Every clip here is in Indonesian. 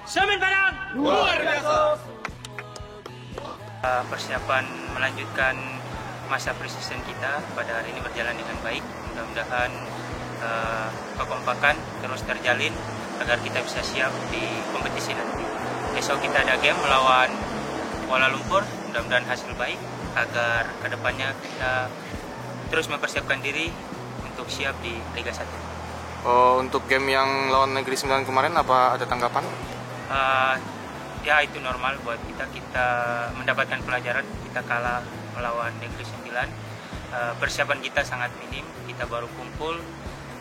Semen Padang luar biasa. Persiapan melanjutkan masa preseason kita pada hari ini berjalan dengan baik. Mudah-mudahan kekompakan terus terjalin agar kita bisa siap di kompetisi nanti. Besok kita ada game melawan Kuala Lumpur. Mudah-mudahan hasil baik agar kedepannya kita terus mempersiapkan diri untuk siap di Liga 1. Untuk game yang lawan Negeri Sembilan kemarin, apa ada tanggapan? Ya itu normal buat kita mendapatkan pelajaran. Kita kalah melawan Negeri Sembilan. Persiapan kita sangat minim, kita baru kumpul,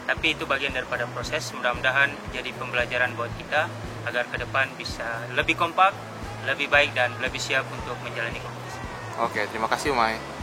tapi itu bagian daripada proses. Mudah-mudahan jadi pembelajaran buat kita agar ke depan bisa lebih kompak, lebih baik dan lebih siap untuk menjalani kompetisi. Oke, terima kasih Umay.